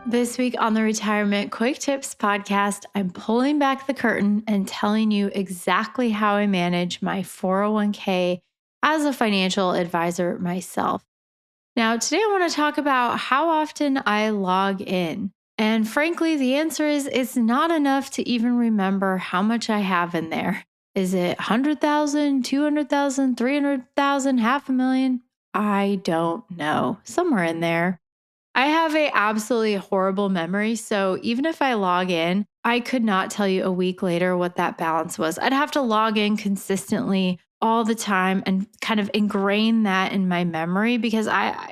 This week on the Retirement Quick Tips podcast, I'm pulling back the curtain and telling you exactly how I manage my 401k as a financial advisor myself. Now, today I want to talk about how often I log in. And frankly, the answer is it's not enough to even remember how much I have in there. Is it 100,000, 200,000, 300,000, half a million? I don't know. Somewhere in there. I have a absolutely horrible memory, so even if I log in, I could not tell you a week later what that balance was. I'd have to log in consistently all the time and kind of ingrain that in my memory because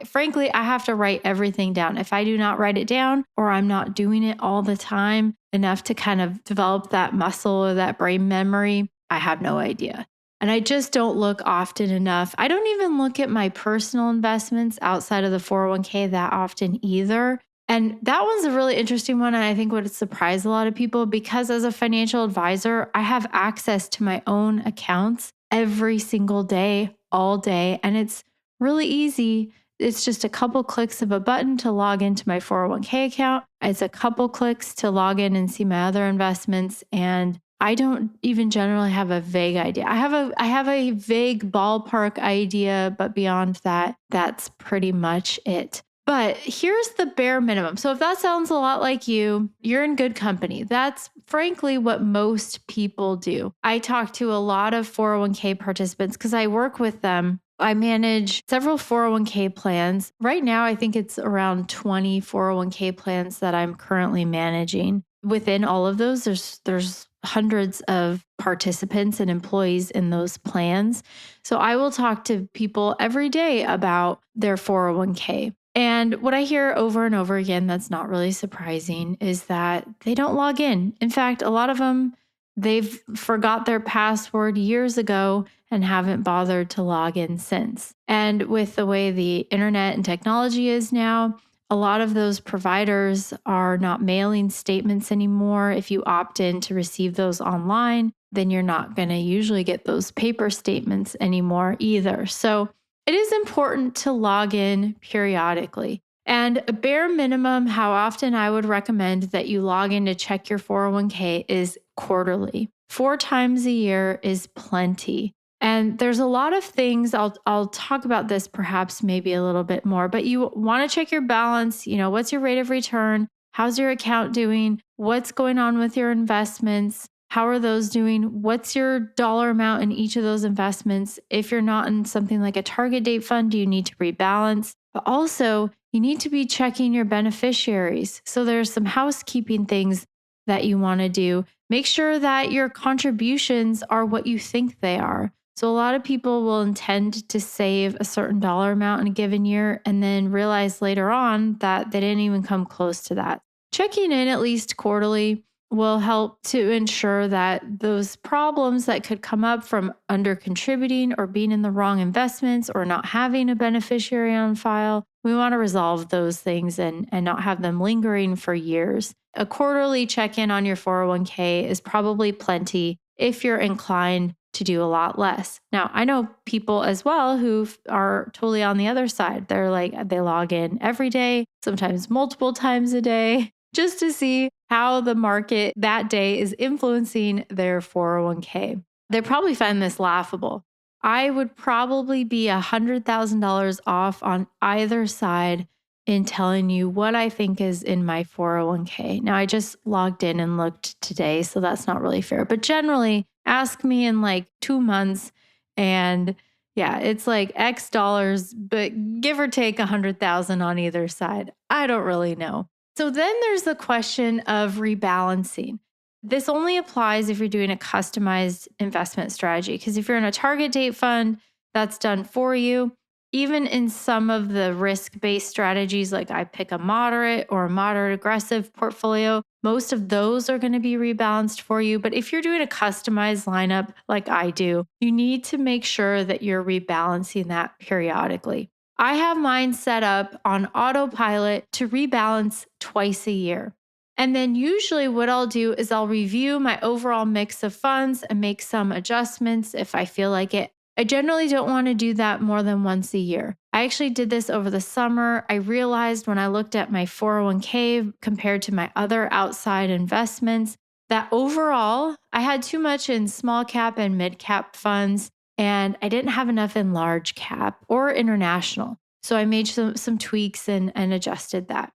frankly, I have to write everything down. If I do not write it down or I'm not doing it all the time enough to kind of develop that muscle or that brain memory, I have no idea. And I just don't look often enough. I don't even look at my personal investments outside of the 401k that often either. And that one's a really interesting one. And I think would surprise a lot of people because as a financial advisor, I have access to my own accounts every single day, all day. And it's really easy. It's just a couple clicks of a button to log into my 401k account. It's a couple clicks to log in and see my other investments. And I don't even generally have a vague idea. I have a vague ballpark idea, but beyond that, that's pretty much it. But here's the bare minimum. So if that sounds a lot like you're in good company. That's frankly what most people do. I talk to a lot of 401k participants because I work with them. I manage several 401k plans. Right now, I think it's around 20 401k plans that I'm currently managing. Within all of those, there's hundreds of participants and employees in those plans. So I will talk to people every day about their 401k. And what I hear over and over again that's not really surprising is that they don't log in. In fact, a lot of them, they've forgot their password years ago and haven't bothered to log in since. And with the way the internet and technology is now, a lot of those providers are not mailing statements anymore. If you opt in to receive those online, then you're not going to usually get those paper statements anymore either. So it is important to log in periodically. And a bare minimum, how often I would recommend that you log in to check your 401k is quarterly. 4 times a year is plenty. And there's a lot of things, I'll talk about this perhaps maybe a little bit more, but you want to check your balance, what's your rate of return? How's your account doing? What's going on with your investments? How are those doing? What's your dollar amount in each of those investments? If you're not in something like a target date fund, do you need to rebalance? But also, you need to be checking your beneficiaries. So there's some housekeeping things that you want to do. Make sure that your contributions are what you think they are. So a lot of people will intend to save a certain dollar amount in a given year and then realize later on that they didn't even come close to that. Checking in at least quarterly will help to ensure that those problems that could come up from under contributing or being in the wrong investments or not having a beneficiary on file, we want to resolve those things and not have them lingering for years. A quarterly check-in on your 401k is probably plenty if you're inclined to do a lot less. Now, I know people as well who are totally on the other side. They're like, they log in every day, sometimes multiple times a day, just to see how the market that day is influencing their 401k. They probably find this laughable. I would probably be $100,000 off on either side in telling you what I think is in my 401k. Now, I just logged in and looked today, so that's not really fair. But generally, ask me in like 2 months, and yeah, it's like X dollars, but give or take 100,000 on either side. I don't really know. So then there's the question of rebalancing. This only applies if you're doing a customized investment strategy, because if you're in a target date fund, that's done for you. Even in some of the risk-based strategies, like I pick a moderate or a moderate aggressive portfolio, most of those are going to be rebalanced for you. But if you're doing a customized lineup like I do, you need to make sure that you're rebalancing that periodically. I have mine set up on autopilot to rebalance twice a year. And then usually what I'll do is I'll review my overall mix of funds and make some adjustments if I feel like it. I generally don't want to do that more than once a year. I actually did this over the summer. I realized when I looked at my 401k compared to my other outside investments that overall I had too much in small cap and mid cap funds, and I didn't have enough in large cap or international. So I made some tweaks and adjusted that.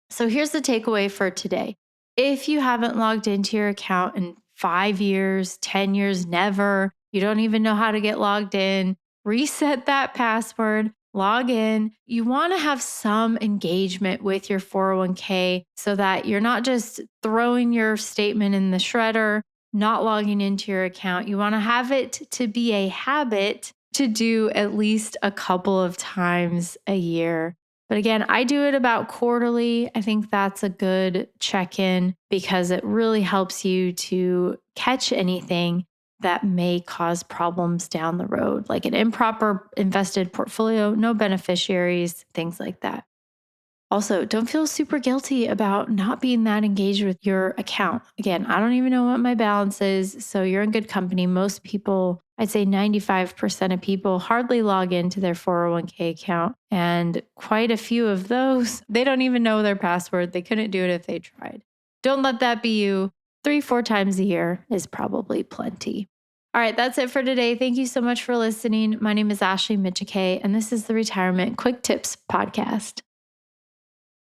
So here's the takeaway for today. If you haven't logged into your account in 5 years, 10 years, never, you don't even know how to get logged in, reset that password, log in. You want to have some engagement with your 401k so that you're not just throwing your statement in the shredder, not logging into your account. You want to have it to be a habit to do at least a couple of times a year. But again, I do it about quarterly. I think that's a good check in because it really helps you to catch anything that may cause problems down the road, like an improper invested portfolio, no beneficiaries, things like that. Also, don't feel super guilty about not being that engaged with your account. Again, I don't even know what my balance is. So you're in good company. Most people, I'd say 95% of people hardly log into their 401k account. And quite a few of those, they don't even know their password. They couldn't do it if they tried. Don't let that be you. 3-4 times a year is probably plenty. All right, that's it for today. Thank you so much for listening. My name is Ashley Michike, and this is the Retirement Quick Tips Podcast.